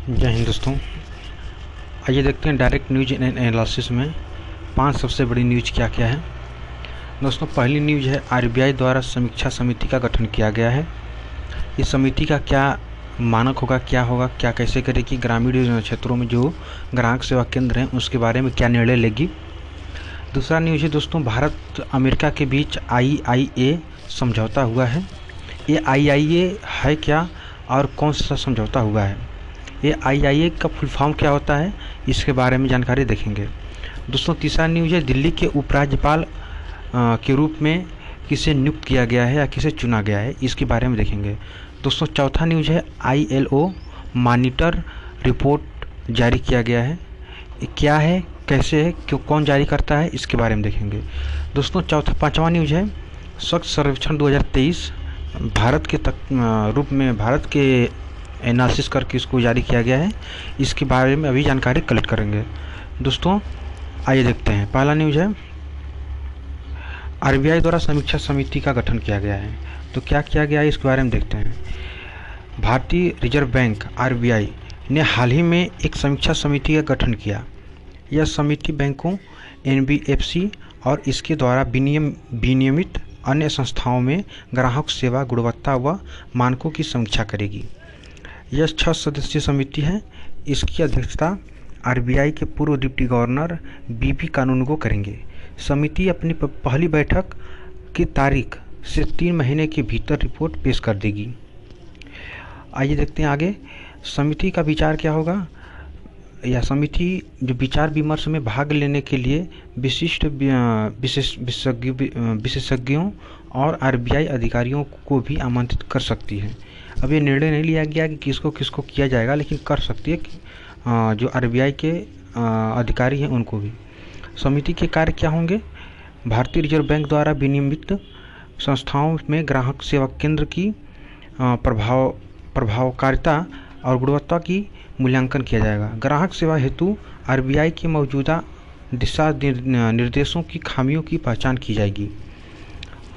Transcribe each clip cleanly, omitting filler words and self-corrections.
जय हिंद दोस्तों। आइए देखते हैं डायरेक्ट न्यूज एंड एनालिसिस में 5 सबसे बड़ी न्यूज क्या क्या है। दोस्तों, पहली न्यूज है आरबीआई द्वारा समीक्षा समिति का गठन किया गया है। इस समिति का क्या मानक होगा, क्या कैसे करेगी, ग्रामीण क्षेत्रों में जो ग्राहक सेवा केंद्र हैं उसके बारे में क्या निर्णय लेगी। दूसरा न्यूज है दोस्तों, भारत अमेरिका के बीच IIA समझौता हुआ है। ये IIA है क्या और कौन सा समझौता हुआ है, ये IIA का फुल फॉर्म क्या होता है, इसके बारे में जानकारी देखेंगे। दोस्तों, तीसरा न्यूज है दिल्ली के उपराज्यपाल के रूप में किसे नियुक्त किया गया है या किसे चुना गया है, इसके बारे में देखेंगे। दोस्तों, चौथा न्यूज है ILO मॉनिटर रिपोर्ट जारी किया गया है। ये क्या है, कैसे है, क्यों, कौन जारी करता है, इसके बारे में देखेंगे। दोस्तों, पांचवा न्यूज है स्वच्छ सर्वेक्षण 2023 भारत के रूप में भारत के एनालिसिस करके इसको जारी किया गया है। इसके बारे में अभी जानकारी कलेक्ट करेंगे। दोस्तों, आइए देखते हैं। पहला न्यूज है आरबीआई द्वारा समीक्षा समिति का गठन किया गया है। तो क्या किया गया है, इसके बारे में देखते हैं। भारतीय रिजर्व बैंक RBI ने हाल ही में एक समीक्षा समिति का गठन किया। यह समिति बैंकों, NBFC और इसके द्वारा विनियमित अन्य संस्थाओं में ग्राहक सेवा गुणवत्ता व मानकों की समीक्षा करेगी। यह 6 सदस्यीय समिति है। इसकी अध्यक्षता RBI के पूर्व डिप्टी गवर्नर BP कानूनगो करेंगे। समिति अपनी पहली बैठक की तारीख से 3 महीने के भीतर रिपोर्ट पेश कर देगी। आइए देखते हैं आगे समिति का विचार क्या होगा। यह समिति जो विचार विमर्श में भाग लेने के लिए विशिष्ट विशेषज्ञों और RBI अधिकारियों को भी आमंत्रित कर सकती है। अब ये निर्णय नहीं लिया गया कि किसको किसको किया जाएगा, लेकिन कर सकती है कि जो RBI के अधिकारी हैं उनको भी। समिति के कार्य क्या होंगे। भारतीय रिजर्व बैंक द्वारा विनियमित संस्थाओं में ग्राहक सेवा केंद्र की प्रभावकारिता और गुणवत्ता की मूल्यांकन किया जाएगा। ग्राहक सेवा हेतु RBI के मौजूदा दिशा निर्देशों की खामियों की पहचान की जाएगी।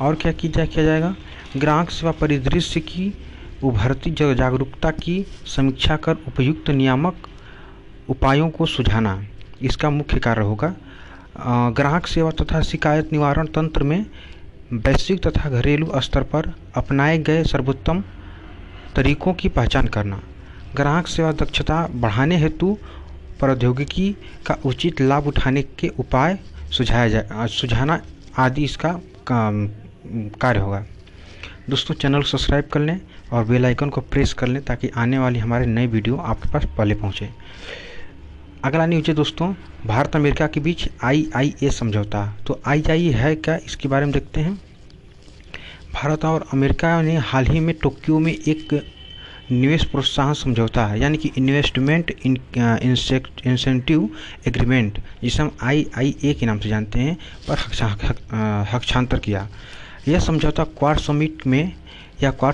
और क्या किया जाएगा, ग्राहक सेवा परिदृश्य की उभरती जागरूकता की समीक्षा कर उपयुक्त नियामक उपायों को सुझाना इसका मुख्य कार्य होगा। ग्राहक सेवा तथा शिकायत निवारण तंत्र में वैश्विक तथा घरेलू स्तर पर अपनाए गए सर्वोत्तम तरीकों की पहचान करना, ग्राहक सेवा दक्षता बढ़ाने हेतु प्रौद्योगिकी का उचित लाभ उठाने के उपाय सुझाना आदि इसका कार्य होगा। दोस्तों, चैनल को सब्सक्राइब कर लें और बेल आइकन को प्रेस कर लें ताकि आने वाली हमारे नए वीडियो आपके पास पहले पहुंचे। अगला न्यूज है दोस्तों, भारत अमेरिका के बीच IIA समझौता। तो IIA है क्या, इसके बारे में देखते हैं। भारत और अमेरिका ने हाल ही में टोक्यो में एक निवेश प्रोत्साहन समझौता है, यानी कि इन्वेस्टमेंट इंसेंटिव एग्रीमेंट, जिसे हम IIA के नाम से जानते हैं, पर हस्ताक्षर किया। यह समझौता क्वाड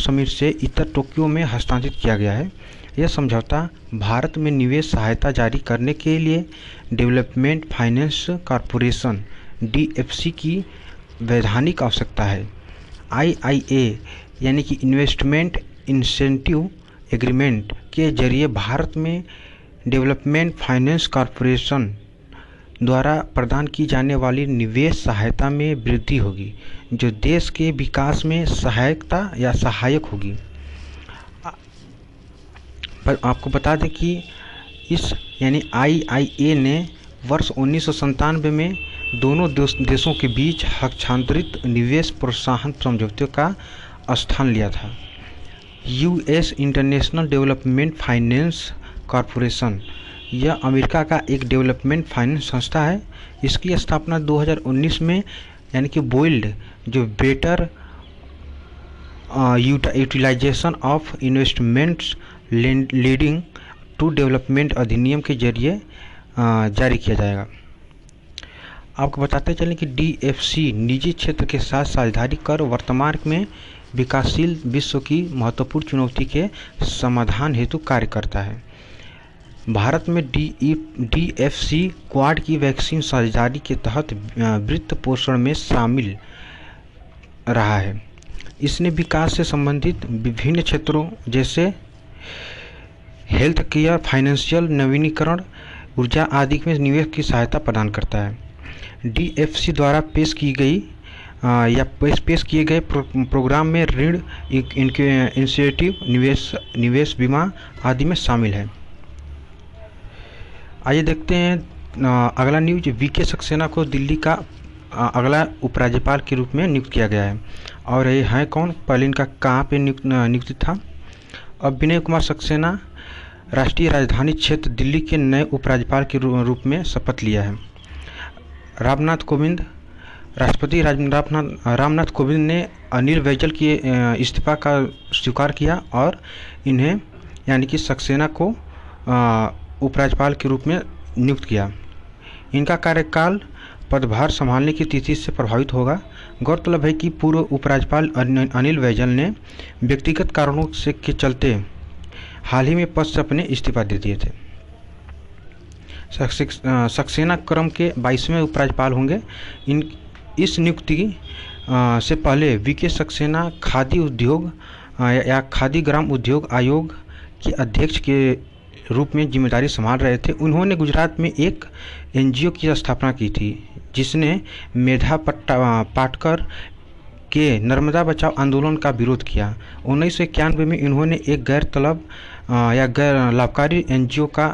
समिट से इतर टोक्यो में हस्तांतरित किया गया है। यह समझौता भारत में निवेश सहायता जारी करने के लिए डेवलपमेंट फाइनेंस कॉरपोरेशन DFC की वैधानिक आवश्यकता है। IIA यानी कि इन्वेस्टमेंट इंसेंटिव एग्रीमेंट के जरिए भारत में डेवलपमेंट फाइनेंस कॉरपोरेशन द्वारा प्रदान की जाने वाली निवेश सहायता में वृद्धि होगी, जो देश के विकास में सहायक होगी। पर आपको बता दें कि इस यानी IIA ने वर्ष 1997 में दोनों देशों के बीच हस्तांतरित निवेश प्रोत्साहन समझौते का स्थान लिया था। US international development finance corporation यह अमेरिका का एक डेवलपमेंट फाइनेंस संस्था है। इसकी स्थापना 2019 में यानी कि बोल्ड जो better utilisation of investments leading to development अधिनियम के जरिए जारी किया जाएगा। आपको बताते चलें कि DFC निजी क्षेत्र के साथ साझेदारी कर वर्तमान में विकासशील विश्व की महत्वपूर्ण चुनौती के समाधान हेतु कार्य करता है। भारत में DFC क्वाड की वैक्सीन साझेदारी के तहत वित्त पोषण में शामिल रहा है। इसने विकास से संबंधित विभिन्न क्षेत्रों जैसे हेल्थ केयर, फाइनेंशियल, नवीनीकरण ऊर्जा आदि में निवेश की सहायता प्रदान करता है। डीएफसी द्वारा पेश किए गए प्रोग्राम में ऋण, इनिशिएटिव, निवेश बीमा आदि में शामिल है। आइए देखते हैं अगला न्यूज। वीके सक्सेना को दिल्ली का अगला उपराज्यपाल के रूप में नियुक्त किया गया है। और ये है कौन? पहले इनका कहाँ पे नियुक्ति था? अब विनय कुमार सक्सेना राष्ट्रीय राजधानी क्षेत्र दिल्ली के नए उपराज्यपाल के रूप में शपथ लिया है। राष्ट्रपति रामनाथ कोविंद ने अनिल बैजल के इस्तीफा का स्वीकार किया और इन्हें यानी कि सक्सेना को उपराज्यपाल के रूप में नियुक्त किया। इनका कार्यकाल पदभार संभालने की तिथि से प्रभावित होगा। गौरतलब है कि पूर्व उपराज्यपाल अनिल बैजल ने व्यक्तिगत कारणों से के चलते हाल ही में पद से अपने इस्तीफा दे दिए थे। सक्सेना क्रम के 22वें उपराज्यपाल होंगे। इस नियुक्ति से पहले वीके सक्सेना खादी उद्योग या खादी ग्राम उद्योग आयोग के अध्यक्ष के रूप में जिम्मेदारी संभाल रहे थे। उन्होंने गुजरात में एक एनजीओ की स्थापना की थी जिसने मेधा पाटकर के नर्मदा बचाओ आंदोलन का विरोध किया। 1991 में इन्होंने एक गैर लाभकारी एनजीओ का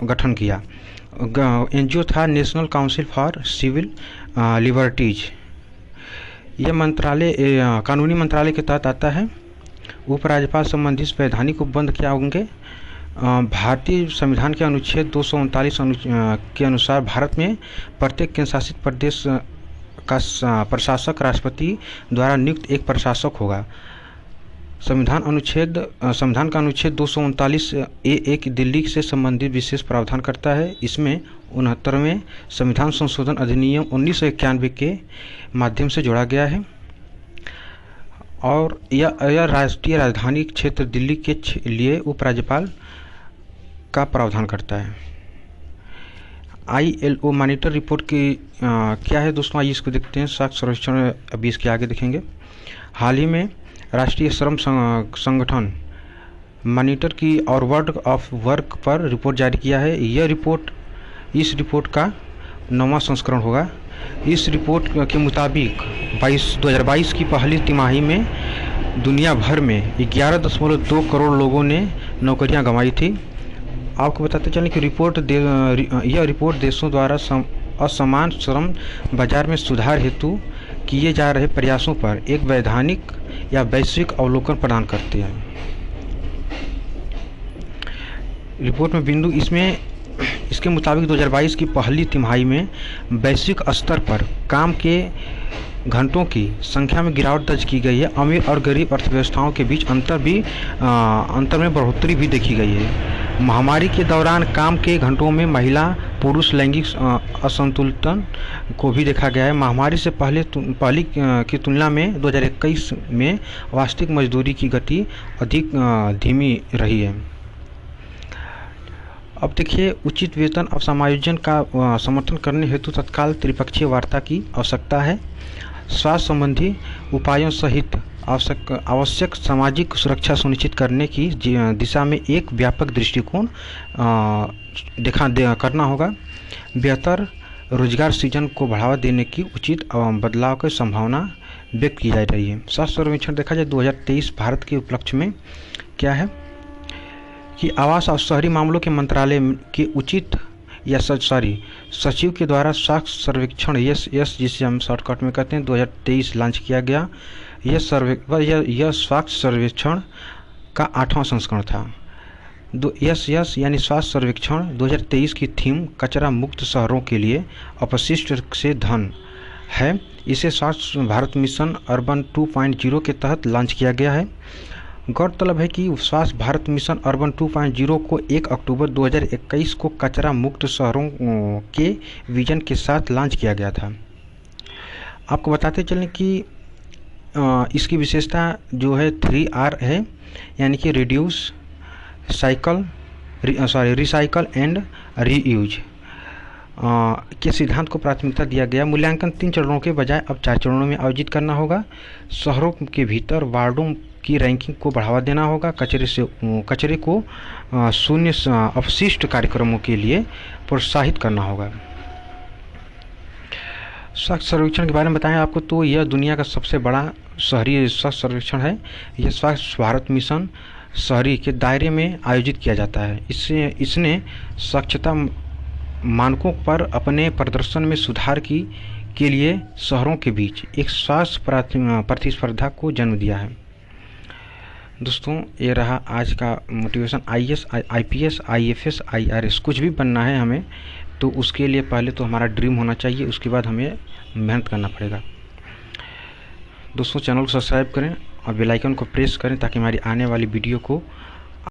गठन किया। एनजीओ था national council for civil liberties. यह मंत्रालय कानूनी मंत्रालय के तहत आता है। उपराज्यपाल संबंधी वैधानिक उपबंध क्या होंगे? भारतीय संविधान के अनुच्छेद 239 के अनुसार भारत में प्रत्येक केंद्र शासित प्रदेश का प्रशासक राष्ट्रपति द्वारा नियुक्त एक प्रशासक होगा। संविधान का अनुच्छेद 239A1 दिल्ली से संबंधित विशेष प्रावधान करता है। इसमें 69वें संविधान संशोधन अधिनियम 1991 के माध्यम से जोड़ा गया है और यह राष्ट्रीय राजधानी क्षेत्र दिल्ली के लिए उपराज्यपाल का प्रावधान करता है। ILO मॉनिटर रिपोर्ट की क्या है दोस्तों? आइए इसको देखते हैं। साख सर्वेक्षण अभी इसके आगे देखेंगे। हाल ही में राष्ट्रीय श्रम संगठन मॉनिटर की और वर्ल्ड ऑफ वर्क पर रिपोर्ट जारी किया है। इस रिपोर्ट का 9वां संस्करण होगा। इस रिपोर्ट के मुताबिक 2022 की पहली तिमाही में दुनिया भर में 11.2 करोड़ लोगों ने नौकरियां गंवाई थी। आपको बताते चलें कि यह रिपोर्ट देशों द्वारा असमान श्रम बाजार में सुधार हेतु किए जा रहे प्रयासों पर एक वैधानिक या वैश्विक अवलोकन प्रदान करते हैं। रिपोर्ट में इसके मुताबिक 2022 की पहली तिमाही में वैश्विक स्तर पर काम के घंटों की संख्या में गिरावट दर्ज की गई है। अमीर और गरीब अर्थव्यवस्थाओं के बीच अंतर में बढ़ोतरी भी देखी गई है। महामारी के दौरान काम के घंटों में महिला पुरुष लैंगिक असंतुलन को भी देखा गया है। महामारी से पहले की तुलना में 2021 में वास्तविक मजदूरी की गति अधिक धीमी रही है। अब देखिए, उचित वेतन और समायोजन का समर्थन करने हेतु तत्काल त्रिपक्षीय वार्ता की आवश्यकता है। स्वास्थ्य संबंधी उपायों सहित आवश्यक सामाजिक सुरक्षा सुनिश्चित करने की दिशा में एक व्यापक दृष्टिकोण करना होगा। बेहतर रोजगार सृजन को बढ़ावा देने की उचित बदलाव की संभावना व्यक्त की जा रही है। स्वास्थ्य सर्वेक्षण देखा जाए 2023 भारत के उपलक्ष्य में क्या है कि आवास और शहरी मामलों के मंत्रालय के सचिव के द्वारा स्वास्थ्य सर्वेक्षण जिसे हम शॉर्टकट में कहते हैं 2023 लॉन्च किया गया। यह स्वास्थ्य सर्वेक्षण का 8वां संस्करण था। यानी स्वास्थ्य सर्वेक्षण 2023 की थीम कचरा मुक्त शहरों के लिए अपशिष्ट से धन है। इसे स्वच्छ भारत मिशन अर्बन 2.0 के तहत लॉन्च किया गया है। गौरतलब है कि स्वच्छ भारत मिशन अर्बन 2.0 को 1 अक्टूबर 2021 को कचरा मुक्त शहरों के विजन के साथ लॉन्च किया गया था। आपको बताते चलें कि इसकी विशेषता जो है 3R है, यानी कि रिसाइकल एंड रीयूज। के सिद्धांत को प्राथमिकता दिया गया। मूल्यांकन 3 चरणों के बजाय अब 4 चरणों में आयोजित करना होगा। शहरों के भीतर वार्डों की रैंकिंग को बढ़ावा देना होगा। कचरे को शून्य अपशिष्ट कार्यक्रमों के लिए प्रोत्साहित करना होगा। स्वच्छ सर्वेक्षण के बारे में बताएं आपको, तो यह दुनिया का सबसे बड़ा शहरी स्वच्छ सर्वेक्षण है। यह स्वच्छ भारत मिशन शहरी के दायरे में आयोजित किया जाता है। इसने स्वच्छता मानकों पर अपने प्रदर्शन में सुधार के लिए शहरों के बीच एक स्वास्थ्य प्रतिस्पर्धा को जन्म दिया है। दोस्तों, ये रहा आज का motivation. IAS, IPS, IFS, IRS कुछ भी बनना है हमें, तो उसके लिए पहले तो हमारा ड्रीम होना चाहिए, उसके बाद हमें मेहनत करना पड़ेगा। दोस्तों, चैनल को सब्सक्राइब करें और बेल आइकन को प्रेस करें ताकि हमारी आने वाली वीडियो को